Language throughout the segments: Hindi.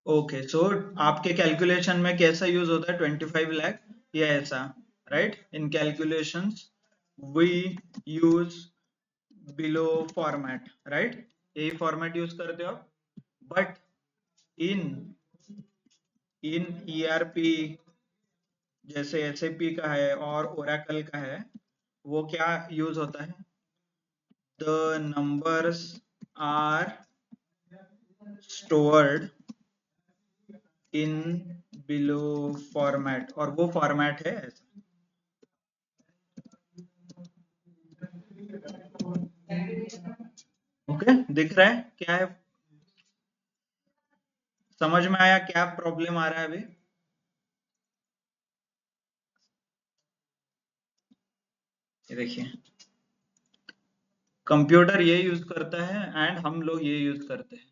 ओके, सो आपके कैलकुलेशन में कैसा यूज होता है 25 लाख या ऐसा, right? In calculations we use below format, right? यही फॉर्मेट यूज करते हो आप। बट इन इन ईआरपी जैसे एसएपी का है और ओरेकल का है, वो क्या यूज होता है? The numbers are stored in below format, और वो फॉर्मेट है ऐसा। ओके, दिख रहा है क्या है? समझ में आया क्या प्रॉब्लम आ रहा है अभी? ये देखिए, कंप्यूटर ये यूज करता है एंड हम लोग ये यूज करते हैं।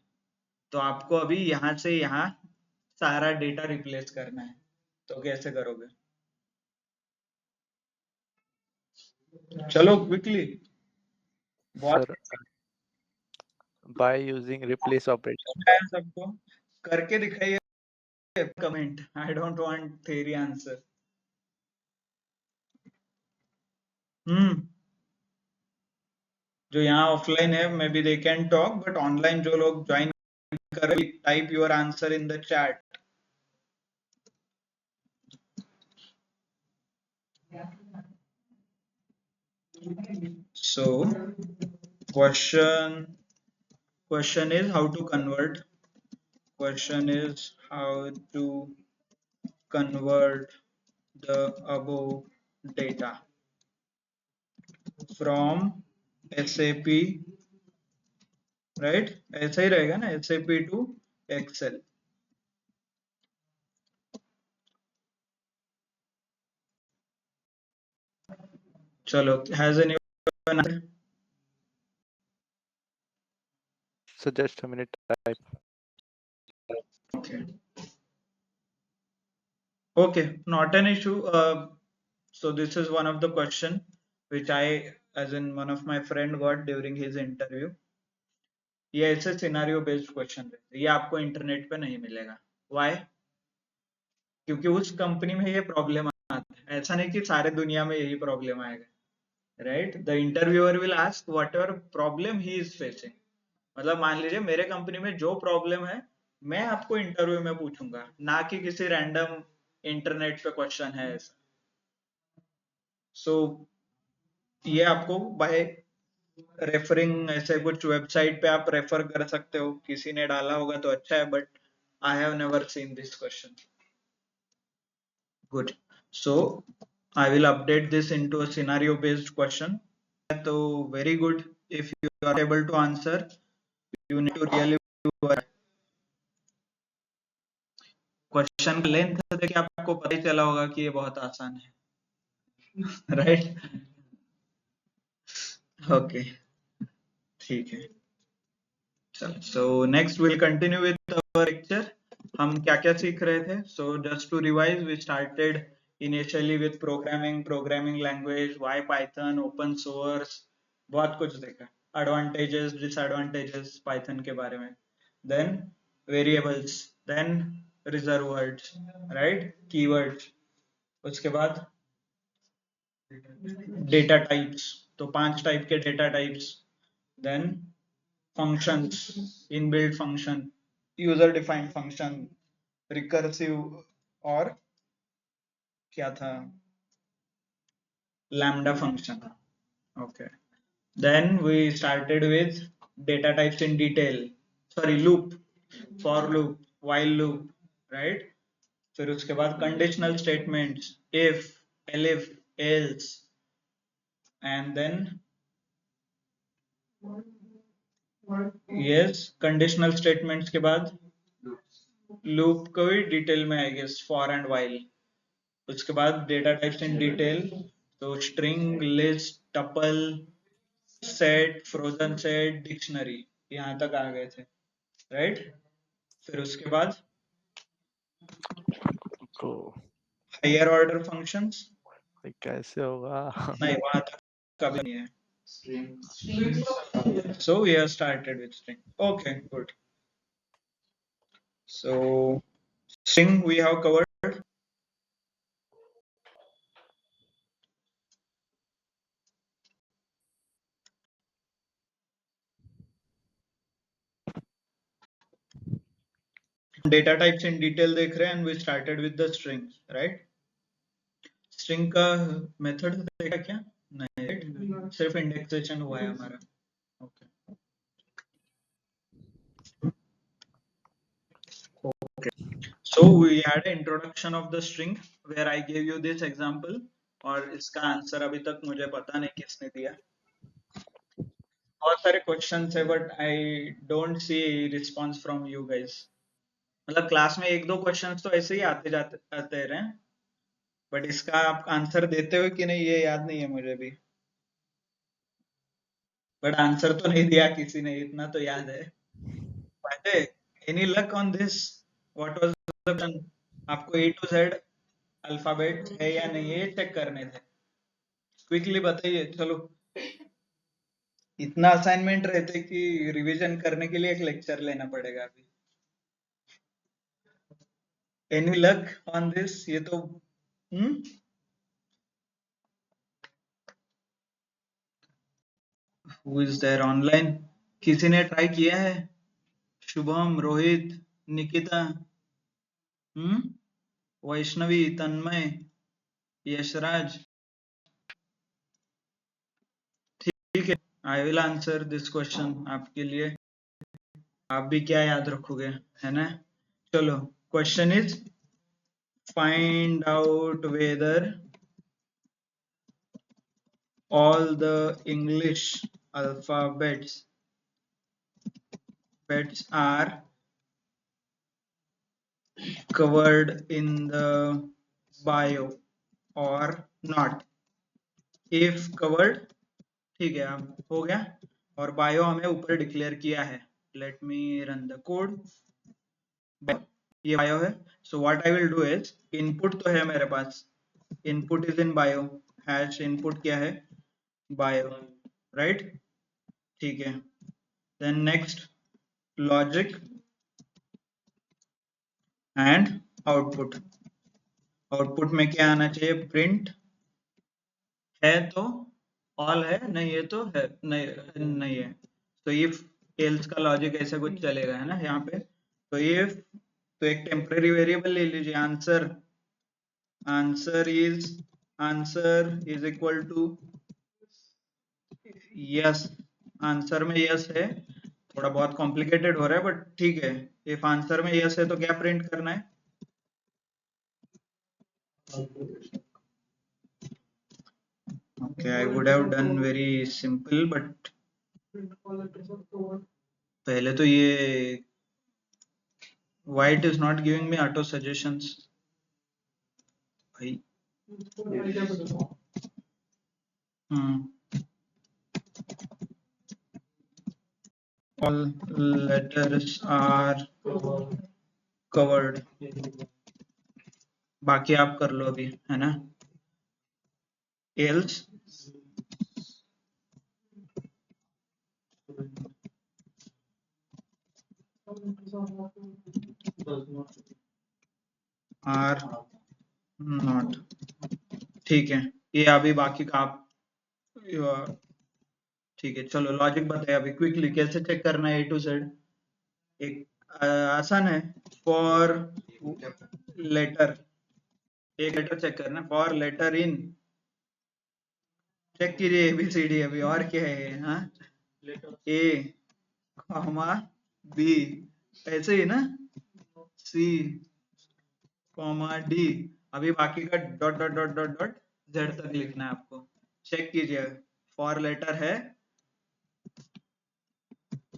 तो आपको अभी यहाँ से यहाँ सारा डेटा रिप्लेस करना है, तो कैसे करोगे? चलो क्विकली, बहुत sir by using replace operation. है सबको, करके दिखाइए। Comment, I don't want theory answer. जो यहाँ ऑफलाइन है may be they can talk, but online जो लोग ज्वाइन कर, type your answer in the chat. So question is how to convert. Question is how to convert the above data from SAP, right? ऐसा ही रहेगा ना, SAP to Excel. चलो, has anyone? So just a minute. Type. Okay. Okay, not an issue. So this is one of the question which I, as in one of my friend got during his interview. ये ऐसे सिनारियो बेस्ड क्वेश्चन रहते हैं, ये आपको इंटरनेट पे नहीं मिलेगा। व्हाई? क्योंकि उस कंपनी में ये प्रॉब्लम आता है, ऐसा नहीं कि सारे दुनिया में यही प्रॉब्लम आएगा, right? The interviewer will ask what ever problem he is facing. मतलब मान लीजिए मेरे कंपनी में जो प्रॉब्लम है मैं आपको इंटरव्यू में पूछूंगा, ना कि किसी रैंडम इंटरनेट पे क्वेश्चन है ऐसा। सो ये आपको बाय रेफरिंग ऐसे कुछ वेबसाइट पे आप रेफर कर सकते हो, किसी ने डाला होगा तो अच्छा है, but I have never seen this question. Good, so I will update this into a scenario based question. So very good. If you are able to answer, you need to really work. Question का लेंथ देखिए, आपको पता ही चला होगा कि ये बहुत आसान है, राइट? ओके, ठीक है। चलो, so next will continue with our lecture. हम क्या क्या सीख रहे थे? So just to revise, we started initially with programming language, why python, open source, बहुत कुछ देखा, एडवांटेजेस डिसएडवांटेजेस पाइथन के बारे में, then variables, then reserve words, right, keywords, उसके बाद डेटा टाइप्स, तो 5 टाइप के data types, then functions, inbuilt function, user defined function, recursive, और क्या था, lambda function. Okay, then we started with data types in detail, sorry, loop, for loop, while loop, right? फिर उसके बाद conditional statements, if, elif, else, and then yes, conditional statements के बाद loop को भी डिटेल में, I guess, for and while। उसके बाद डेटा टाइप्स इन डिटेल, तो string, list, tuple, set, frozen set, dictionary, यहाँ तक आ गए थे, राइट? फिर उसके बाद तो हायर ऑर्डर फंक्शंस, कैसे होगा? नहीं वहां तक कभी नहीं है। So we have started with string. Okay, good. So string we have covered. Data types in detail देख रहे हैं and we started with the strings, right? String का method देखा क्या? नहीं, right? सिर्फ indexation हुआ है हमारा. Okay. Okay. So we had an introduction of the string where I gave you this example और इसका आंसर अभी तक मुझे पता नहीं किसने दिया. बहुत सारे क्वेश्चंस है but I don't see response from you guys. मतलब क्लास में एक दो क्वेश्चंस तो ऐसे ही आते रहे, बट इसका आप आंसर देते हो कि नहीं ये याद नहीं है मुझे भी. बट आंसर तो नहीं दिया किसी ने, इतना तो याद है. Any luck on this? What was the question? आपको ए टू जेड अल्फाबेट है या नहीं है ये चेक करने थे. क्विकली बताइए. चलो, इतना असाइनमेंट रहते कि रिवीजन करने के लिए एक लेक्चर लेना पड़ेगा अभी. Any luck on this? ये तो हु इज देयर ऑनलाइन? किसी ने ट्राई किया है? शुभम, रोहित, निकिता, वैष्णवी, तन्मय, यशराज. ठीक है, I will answer this question आपके लिए. आप भी क्या याद रखोगे, है ना? चलो, question is find out whether all the English alphabets are covered in the bio or not. If covered, ठीक है, अब हो गया. और बायो हमें ऊपर डिक्लेयर किया है. Let me run the code. ये बायो है. So what I will do is, input तो है मेरे पास, input is in bio, hash input क्या है? Bio, right? ठीक है. Then next, logic and output. Output में क्या आना चाहिए? प्रिंट है तो ऑल है, नहीं है तो है नहीं है. तो इफ एल्स का लॉजिक ऐसे कुछ चलेगा, है ना यहाँ पे. तो इफ, तो एक टेम्परेरी वेरिएबल ले लीजिए, answer. Answer is equal to yes. आंसर में यस है. थोड़ा बहुत कॉम्प्लिकेटेड हो रहा है बट ठीक है. इफ आंसर में यस है तो क्या प्रिंट करना है? Okay, I would have done very simple, but पहले तो ये why it is not giving me auto suggestions भाई. All letters are covered. बाकी आप कर लो अभी, है ना? else are not. ठीक है, ये अभी बाकी का आप ठीक है. चलो, लॉजिक बताइए अभी क्विकली कैसे चेक करना है ए टू जेड. एक आसान है. फॉर लेटर, एक लेटर चेक करना. फॉर लेटर इन, चेक कीजिए एबीसीडी अभी. और क्या है? हाँ, ए कॉमा बी, ऐसे ही ना, सी कॉमा डी. अभी बाकी का dot dot dot dot dot Z तक लिखना है आपको. चेक कीजिए. फॉर लेटर है,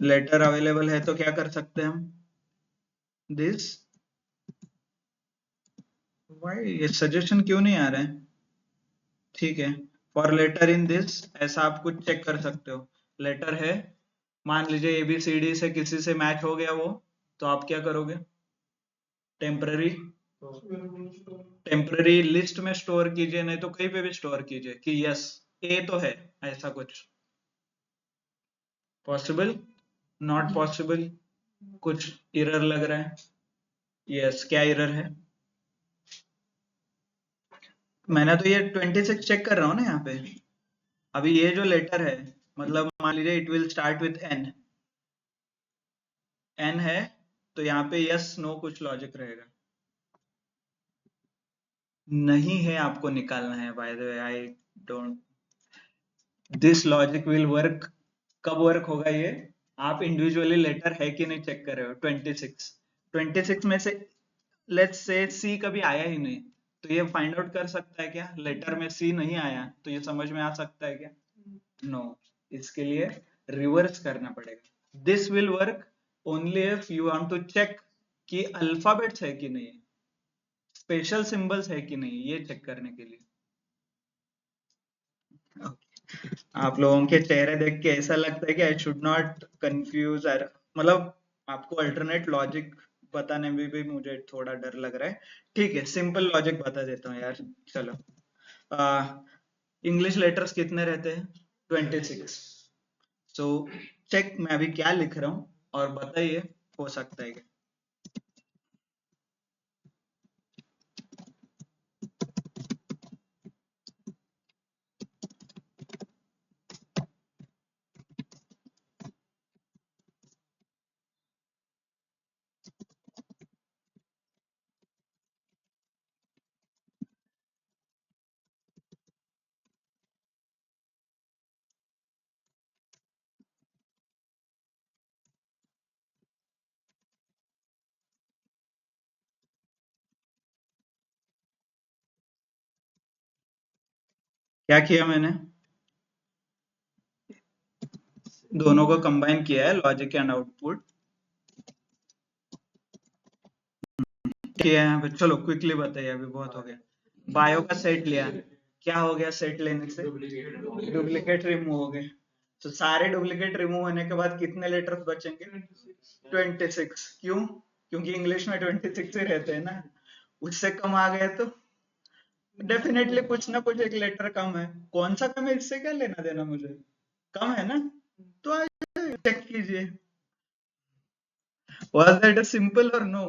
लेटर अवेलेबल है तो क्या कर सकते हैं हम? दिस. वाई ये सजेशन क्यों नहीं आ रहा है? ठीक है, फॉर लेटर इन दिस ऐसा आप कुछ चेक कर सकते हो. लेटर है, मान लीजिए एबीसीडी से किसी से मैच हो गया वो, तो आप क्या करोगे? टेम्पररी लिस्ट में स्टोर कीजिए, नहीं तो कहीं पे भी स्टोर कीजिए कि यस ए तो है, ऐसा कुछ. पॉसिबल? Not possible? कुछ एरर लग रहा है? यस, क्या एरर है? मैंने तो ये 26 चेक कर रहा हूँ ना यहाँ पे। अभी ये जो लेटर है, मतलब मान लीजिए it will start with N, N है, तो यहाँ पे यस नो कुछ लॉजिक रहेगा। नहीं है, आपको निकालना है। By the way, I don't, this logic will work. कब वर्क होगा ये? आप इंडिविजुअली लेटर है कि नहीं चेक कर रहे हो। 26 में से लेट्स से सी कभी आया ही नहीं, तो ये फाइंड आउट कर सकता है क्या लेटर में सी नहीं आया? तो ये समझ में आ सकता है क्या? नो। इसके लिए रिवर्स करना पड़ेगा। This will work only if you want to check कि अल्फाबेट्स है कि नहीं, स्पेशल सिंबल्स है कि नहीं, ये चेक करने के लिए। आप लोगों के चेहरे देख के ऐसा लगता है कि आई शुड नॉट कंफ्यूज, मतलब आपको अल्टरनेट लॉजिक बताने में भी मुझे थोड़ा डर लग रहा है। ठीक है, सिंपल लॉजिक बता देता हूँ यार। चलो, इंग्लिश लेटर्स कितने रहते हैं? 26। सो चेक मैं अभी क्या लिख रहा हूँ और बताइए हो सकता है क्या। क्या किया मैंने? दोनों को कंबाइन किया है, लॉजिक एंड आउटपुट किया है यहाँ पे। चलो क्विकली बताइए, अभी बहुत हो गया। बायो का सेट लिया, क्या हो गया सेट लेने से? डुप्लीकेट रिमूव हो गए। तो सारे डुप्लीकेट रिमूव होने के बाद कितने लेटर्स बचेंगे? 26। क्यों? क्योंकि इंग्लिश में 26 ही रहते हैं ना। उससे कम आ गए तो डेफिनेटली कुछ ना कुछ एक लेटर कम है। कौन सा कम है इससे क्या लेना देना मुझे? कम है ना, तो आज चेक कीजिए। वाज दैट अ सिंपल और नो?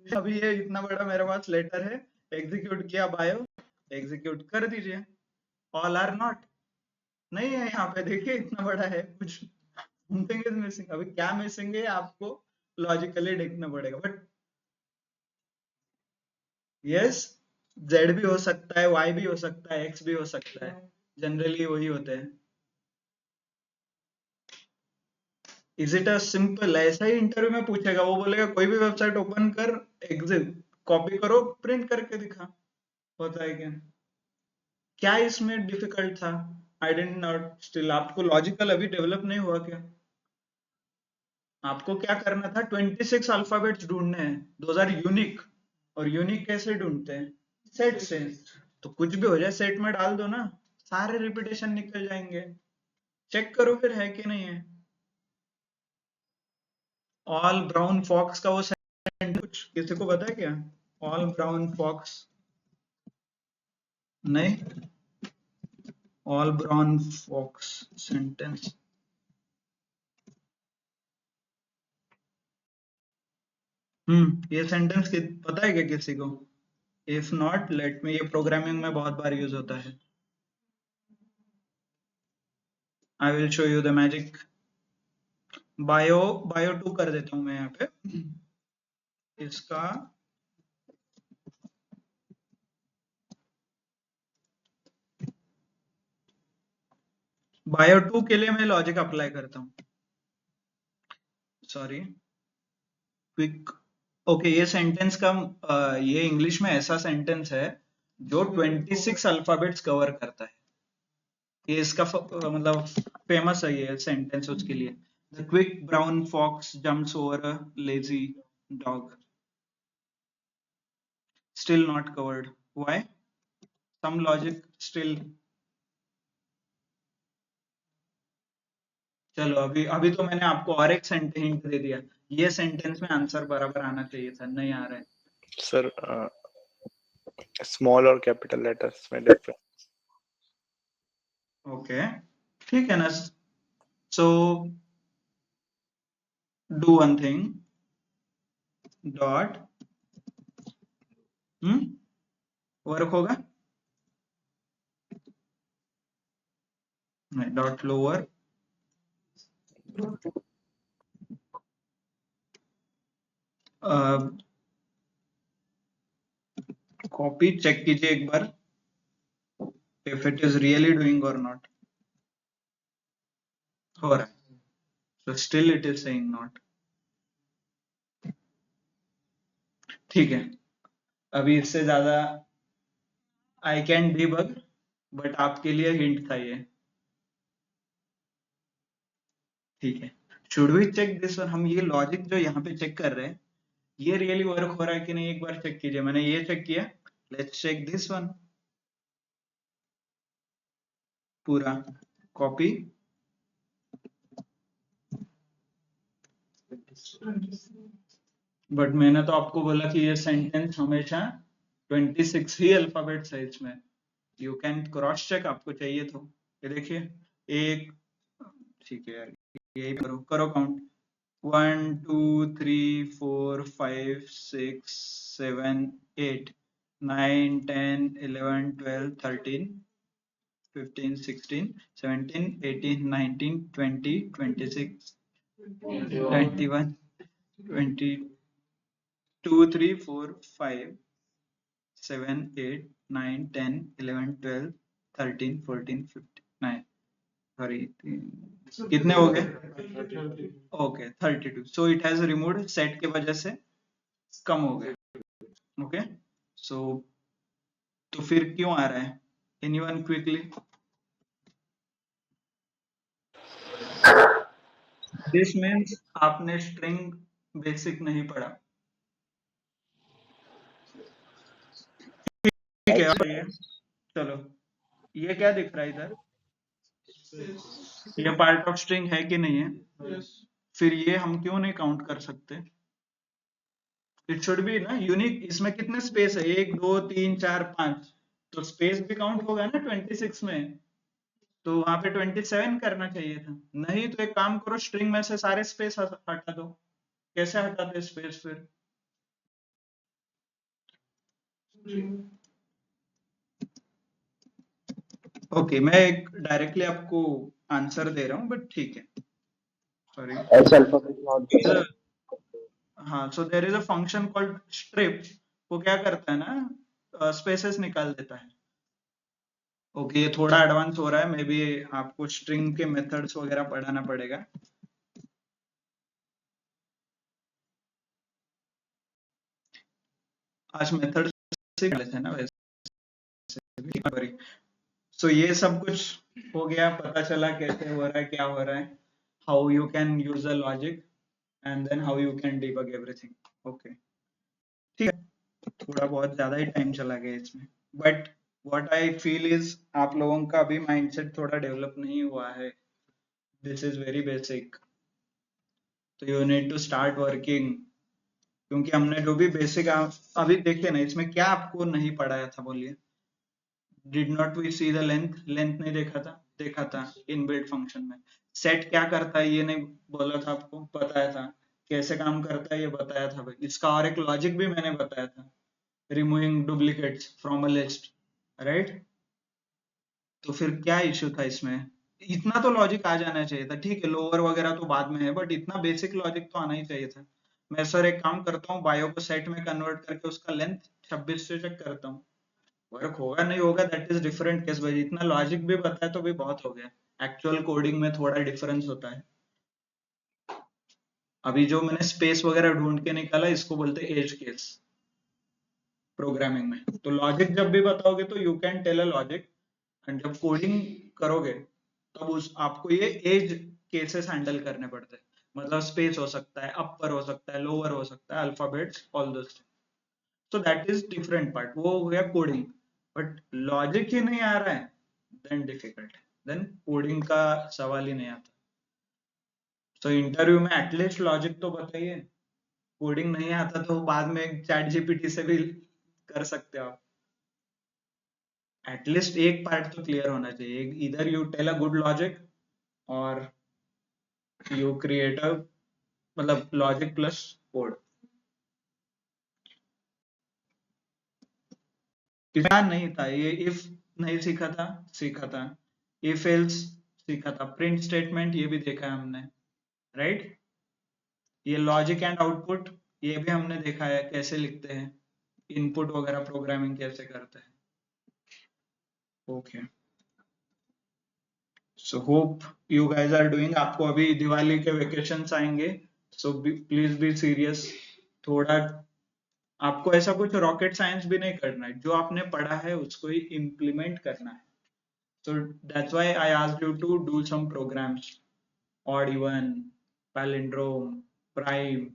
अभी ये इतना बड़ा मेरे पास लेटर है, एग्जीक्यूट किया बायो, एग्जीक्यूट कर दीजिए। ऑल आर नॉट, नहीं है यहाँ पे, देखिए इतना बड़ा है, कुछ समथिंग इज मिसिंग। अभी क्या मिसिंग है आपको लॉजिकली देखना पड़ेगा, बट यस, जेड भी हो सकता है, वाई भी हो सकता है, एक्स भी हो सकता है, जनरली वही होते हैं। Is it a simple? ऐसा ही इंटरव्यू में पूछेगा, वो बोलेगा कोई भी वेबसाइट ओपन कर, एग्जिट कॉपी करो, प्रिंट करके दिखा। होता है क्या? क्या इसमें डिफिकल्ट था? आई डेंट नॉट स्टिल, आपको लॉजिकल अभी डेवलप नहीं हुआ क्या? आपको क्या करना था? 26 अल्फाबेट्स ढूंढने हैं, दोज आर यूनिक। और यूनिक कैसे ढूंढते हैं? सेट से। तो कुछ भी हो जाए सेट में डाल दो ना, सारे रिपीटेशन निकल जाएंगे। चेक करो फिर है कि नहीं है। ऑल ब्राउन फॉक्स का वो सेंटेंस कुछ किसी को पता है क्या? ऑल ब्राउन फॉक्स, नहीं, ऑल ब्राउन फॉक्स सेंटेंस। ये सेंटेंस पता है क्या किसी को? इफ नॉट लेट मी, ये प्रोग्रामिंग में बहुत बार यूज होता है। I will show you the magic. Bio, bio 2 कर देता हूं मैं यहाँ पे इसका। बायो 2 के लिए मैं लॉजिक अप्लाई करता हूँ, सॉरी, क्विक। ओके, ये सेंटेंस का ये इंग्लिश में ऐसा सेंटेंस है जो 26 अल्फाबेट्स कवर करता है। ये इसका मतलब फेमस है ये सेंटेंस उसके लिए। The quick brown fox jumps over a lazy dog, still not covered, why? Some logic still. चलो, अभी अभी तो मैंने आपको और एक सेंटेंस हिंट दे दिया। ये सेंटेंस में आंसर बराबर आना चाहिए था, नहीं आ रहा है। सर स्मॉल और कैपिटल लेटर्स में डिफरेंस। ओके, ठीक है ना। So do one thing, dot work होगा नहीं, डॉट लोअर कॉपी चेक कीजिए एक बार if it is really doing or not हो रहा है so still it is saying not ठीक है अभी इससे ज्यादा I can debug बट आपके लिए हिंट था ये ठीक है should we check this one हम ये लॉजिक जो यहाँ पे चेक कर रहे हैं ये रियली वर्क हो रहा है कि नहीं एक बार चेक कीजिए मैंने ये चेक किया लेट्स चेक दिस वन पूरा कॉपी बट मैंने तो आपको बोला कि ये सेंटेंस हमेशा 26 ही अल्फाबेट है इसमें यू कैन क्रॉस चेक आपको चाहिए तो ये देखिए एक ठीक है यार यही करो करो काउंट 1 2 3 4 5 6 7 8 9 10 11 12 13 15 16 17 18 19 20 26 21 22 3 4 5 7 8 9 10 11 12 13 14 15 9 सॉरी कितने हो गए okay 32 so it has removed set के वजह से कम हो गए ओके सो तो फिर क्यों आ रहा है एनीवन क्विकली दिस मीन्स आपने स्ट्रिंग बेसिक नहीं पढ़ा ठीक है और ये चलो ये क्या दिख रहा है इधर ये पार्ट ऑफ स्ट्रिंग है कि नहीं है फिर ये हम क्यों नहीं काउंट कर सकते इट शुड बी ना यूनिक इसमें कितने स्पेस है 1 2 3 4 5 तो स्पेस भी काउंट होगा ना 26 में तो वहां पे 27 करना चाहिए था नहीं तो एक काम करो स्ट्रिंग में से सारे स्पेस हटा दो कैसे हटाते स्पेस फिर ओके मैं एक डायरेक्टली आपको आंसर दे रहा हूँ बट ठीक है sorry Else alphabet not there. हाँ so there is a function called strip वो क्या करता है ना स्पेसेस निकाल देता है ओके ये थोड़ा एडवांस हो रहा है मे बी आपको स्ट्रिंग के मेथड्स वगैरह पढ़ाना पड़ेगा आज मेथड सीख लेते हैं ना वैसे सो ये सब कुछ हो गया पता चला कैसे हो रहा है क्या हो रहा है how you can use a logic and then how you can debug everything okay ठीक है थोड़ा बहुत ज्यादा ही टाइम चला गया इसमें but what I feel is आप लोगों का अभी माइंडसेट थोड़ा डेवलप नहीं हुआ है दिस इज वेरी बेसिक तो you need to start working क्योंकि हमने जो भी बेसिक अभी देखिए ना इसमें क्या आपको नहीं पढ़ाया था बोलिए did not we see the length नहीं देखा था इनबिल्ट फंक्शन में सेट क्या करता है ये नहीं बोला था आपको बताया था कैसे काम करता है ये बताया था भाई इसका और एक लॉजिक भी मैंने बताया था removing duplicates from a list right तो फिर क्या इश्यू था इसमें इतना तो लॉजिक आ जाना चाहिए था ठीक है लोअर वगैरह तो बाद में है बट इतना बेसिक लॉजिक तो आना ही चाहिए था मैं सर एक काम करता हूँ बायो को सेट में कन्वर्ट करके उसका लेंथ 26 से चेक करता हूँ वर्क होगा नहीं होगा दैट इज डिफरेंट केस भाई इतना लॉजिक भी पता है तो भी बहुत हो गया एक्चुअल कोडिंग में थोड़ा डिफरेंस होता है अभी जो मैंने स्पेस वगैरह ढूंढ के निकाला इसको बोलते हैं एज केस प्रोग्रामिंग में तो लॉजिक जब भी बताओगे तो you can tell a logic and जब कोडिंग करोगे तब उस आपको ये एज केसेस हैंडल करने पड़ते हैं मतलब स्पेस हो सकता है अपर हो सकता है लोअर हो सकता है alphabets all those so that is different part वो हो गया कोडिंग बट लॉजिक ही नहीं आ रहा है देन डिफिकल्ट देन कोडिंग का सवाल ही नहीं आता तो इंटरव्यू में एटलीस्ट लॉजिक तो बताइए कोडिंग नहीं आता तो बाद में चैट जीपीटी से भी कर सकते हो आप एटलीस्ट एक पार्ट तो क्लियर होना चाहिए इधर you tell a good logic और यू क्रिएट अ मतलब लॉजिक प्लस कोड इसमें नहीं था ये, इफ नहीं सीखा था, इफ एल्स सीखा था, प्रिंट स्टेटमेंट ये भी देखा है हमने, राइट। ये लॉजिक एंड आउटपुट ये भी हमने देखा है कैसे लिखते हैं, इनपुट वगैरह प्रोग्रामिंग कैसे करते हैं। Okay, so hope you guys are doing. आपको अभी दिवाली के वेकेशंस आएंगे, सो प्लीज बी सीरियस। थोड़ा आपको ऐसा कुछ रॉकेट साइंस भी नहीं करना है, जो आपने पढ़ा है उसको ही इम्प्लीमेंट करना है। So that's why I asked you to do some programs, odd even, palindrome, prime,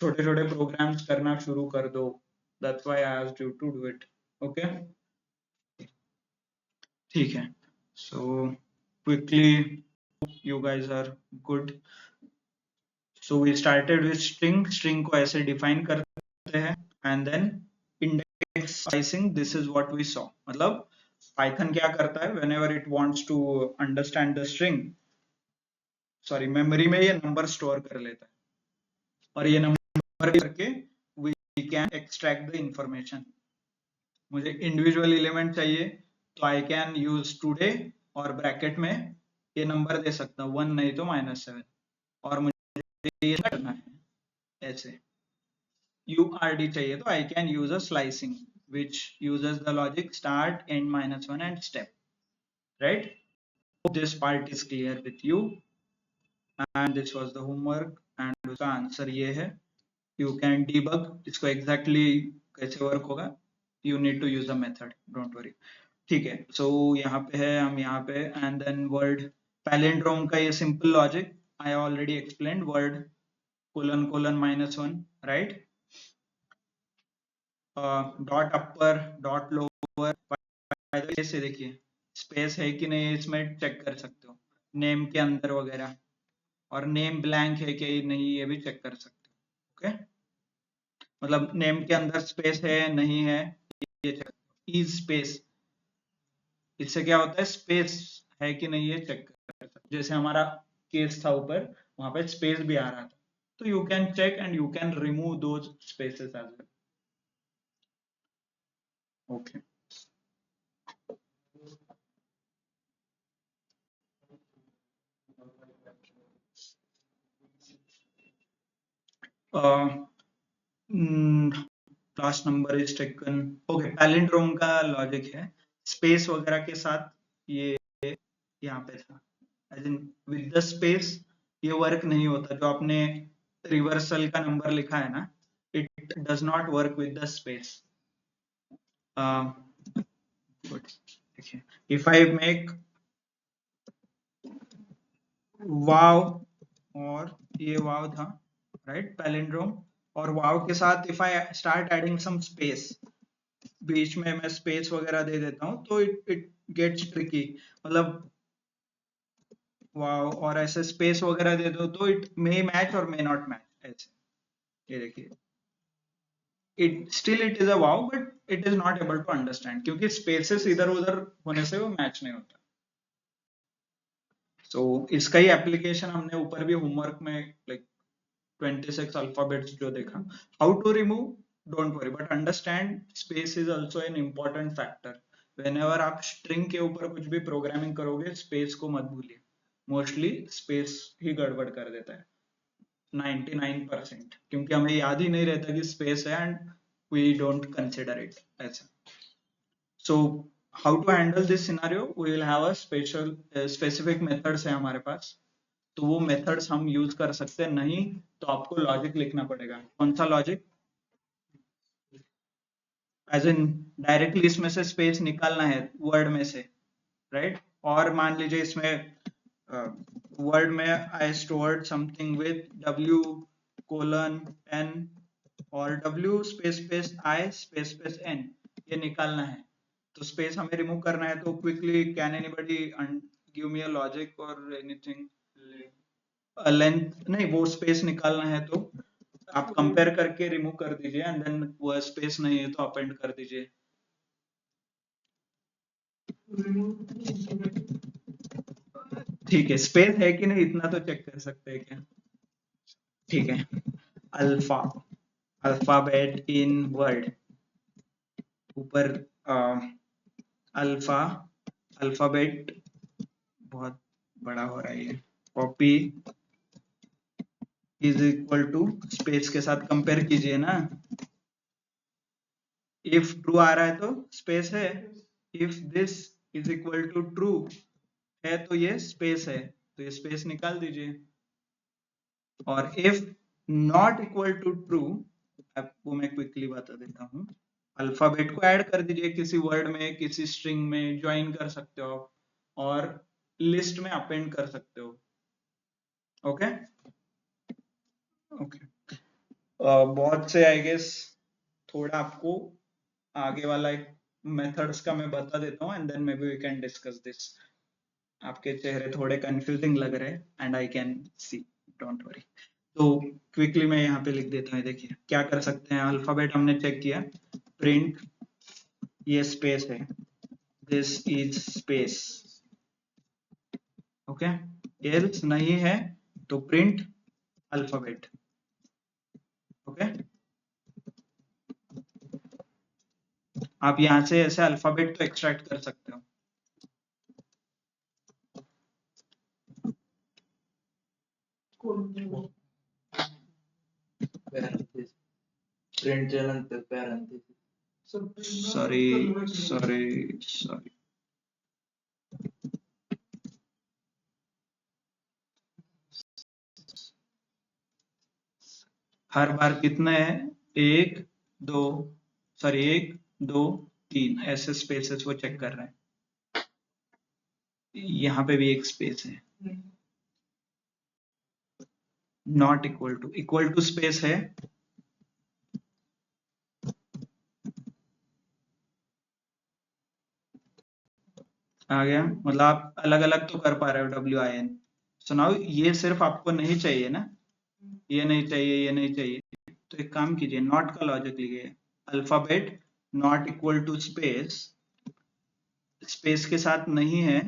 छोटे छोटे programs करना शुरू कर दो। That's why I asked you to do it. Okay? ठीक है। So quickly, you guys are good. So we started with string. String को ऐसे define करते हैं, and then index slicing. This is what we saw. मतलब Python क्या करता है? Whenever it wants to understand the string, sorry memory में ये नंबर स्टोर कर लेता है, और ये नंबर करके we can extract the information. मुझे इंडिविजुअल एलिमेंट चाहिए तो आई कैन यूज टुडे और ब्रैकेट में ये नंबर दे सकता हूँ, 1 नहीं तो -7, और मुझे ये करना है ऐसे। URD चाहिए तो I can use a slicing which uses the logic start, end, -1 and step, right? Hope this part is clear with you, and this was the homework, and उसका आंसर ये है। You can debug इसको exactly कैसे वर्क होगा, you need to use a method, don't worry। ठीक है, so यहाँ पे है, हम यहाँ पे, and then word palindrome का ये simple logic I already explained, word colon colon -1, right? Dot upper dot lower, से देखिए स्पेस है कि नहीं इसमें चेक कर सकते हो, नेम के अंदर वगैरह, और नेम ब्लैंक है कि नहीं ये भी चेक कर सकते हो। ओके, मतलब नेम के अंदर स्पेस है नहीं है ये चेक। इज स्पेस, इससे क्या होता है, स्पेस है कि नहीं ये चेक कर सकते। जैसे हमारा केस था ऊपर, वहां पे स्पेस भी आ रहा था, तो you can check and you can remove those spaces as well. Okay, class number is taken. Okay, palindrome का लॉजिक है स्पेस वगैरह के साथ, ये यहाँ पे था, as in with the space ये वर्क नहीं होता। जो आपने रिवर्सल का नंबर लिखा है ना, it does not work with the space. If I make wow, और ये वाव था, राइट, पैलिंड्रोम, और वाव के साथ if I start adding some space, बीच में मैं स्पेस वगैरह दे देता हूँ, तो इट गेट्स ट्रिकी। मतलब वाव और ऐसे स्पेस वगैरह दे दो तो इट मे मैच और मे नॉट मैच, ऐसे। ये देखिए, it is a wow but it is not able to understand, क्योंकि स्पेसेस इधर उधर होने से वो मैच नहीं होता। सो इसका ही एप्लीकेशन हमने ऊपर भी होमवर्क में लाइक 26 अल्फाबेट्स जो देखा, how to remove, don't worry, but understand space is also an important factor. Whenever आप स्ट्रिंग के ऊपर कुछ भी प्रोग्रामिंग करोगे, स्पेस को मत भूलिए, मोस्टली स्पेस ही गड़बड़ कर देता है 99%, क्योंकि हमें याद ही नहीं रहता कि स्पेस है and we don't consider it ऐसा। So how to handle this scenario, we will have a special specific methods है हमारे पास, तो वो मेथड्स हम यूज कर सकते हैं। नहीं तो आपको लॉजिक लिखना पड़ेगा। कौन सा लॉजिक, एज इन डायरेक्टली इसमें से स्पेस निकालना है वर्ड में से, राइट? और मान लीजिए इसमें वर्ड में आई स्टोर्ड समथिंग विद w:n और w space space i space space n, ये निकालना है, तो स्पेस हमें रिमूव करना है। तो quickly can anybody give me a logic और एनीथिंग, लेंथ नहीं, वो स्पेस निकालना है तो आप कंपेयर करके रिमूव कर दीजिए, एंड देन वो स्पेस नहीं है तो अपेंड कर दीजिए। ठीक है, स्पेस है कि नहीं इतना तो चेक कर सकते हैं क्या? ठीक है, अल्फा, अल्फाबेट इन वर्ड, ऊपर अल्फा अल्फाबेट बहुत बड़ा हो रहा है ये, copy is equal to space के साथ कंपेयर कीजिए ना, इफ ट्रू आ रहा है तो स्पेस है, if this is equal to true है तो ये स्पेस है, तो ये स्पेस निकाल दीजिए, और if not equal to true, आपको मैं क्विकली बता देता हूँ, अल्फाबेट को ऐड कर दीजिए किसी वर्ड में, किसी स्ट्रिंग में ज्वाइन कर सकते हो और लिस्ट में अपेंड कर सकते हो। ओके ओके, बहुत से आई गेस थोड़ा आपको आगे वाला एक मेथड्स का मैं बता देता हूँ, and then maybe we can discuss this. आपके चेहरे थोड़े कंफ्यूजिंग लग रहे हैं and I can see, don't worry. तो क्विकली मैं यहाँ पे लिख देता हूँ, देखिए क्या कर सकते हैं। अल्फाबेट हमने चेक किया, प्रिंट ये स्पेस है, this is space, okay, else नहीं है तो प्रिंट अल्फाबेट, ओके। आप यहाँ से ऐसे अल्फाबेट तो एक्सट्रैक्ट कर सकते हो। प्रिंट नंतर पॅरेंथेसिस, सॉरी, हर बार कितने हैं, एक दो, सॉरी 1 2 3 ऐसे स्पेसेस वो चेक कर रहे हैं। यहाँ पे भी एक स्पेस है, नॉट इक्वल टू स्पेस है, आ गया, मतलब आप अलग अलग तो कर पा रहे हो WIN। सो नाउ ये सिर्फ आपको नहीं चाहिए ना, ये नहीं चाहिए, ये नहीं चाहिए, तो एक काम कीजिए, नॉट का लॉजिक लिखिए, alphabet not equal to space, space के साथ नहीं है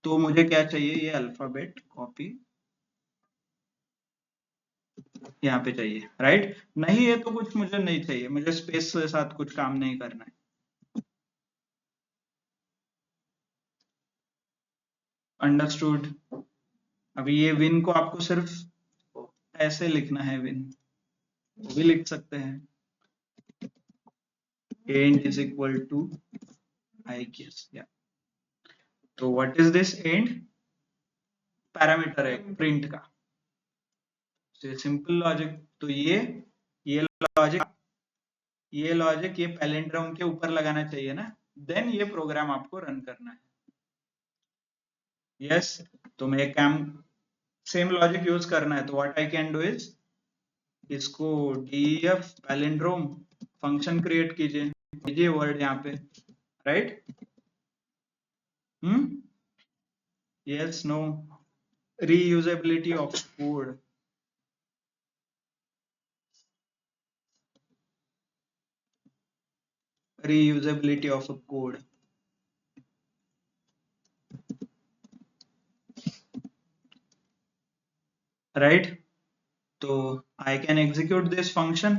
तो मुझे क्या चाहिए, ये अल्फाबेट कॉपी यहाँ पे चाहिए, राइट। नहीं है तो कुछ मुझे नहीं चाहिए, मुझे स्पेस के साथ कुछ काम नहीं करना है। अंडरस्टूड। अभी ये विन को आपको सिर्फ ऐसे लिखना है, विन वो भी लिख सकते हैं, and is equal to I guess, या तो what is this, and parameter है प्रिंट का, सिंपल लॉजिक। तो ये लॉजिक ये पैलिंड्रोम के ऊपर लगाना चाहिए ना, देन ये प्रोग्राम आपको रन करना है। यस तो मैं काम सेम लॉजिक यूज करना है, तो what I can do is, इसको def पैलिंड्रोम फंक्शन क्रिएट कीजिए वर्ड यहाँ पे, right. Yes no, reusability of code, reusability of a code, right। तो I can execute this function,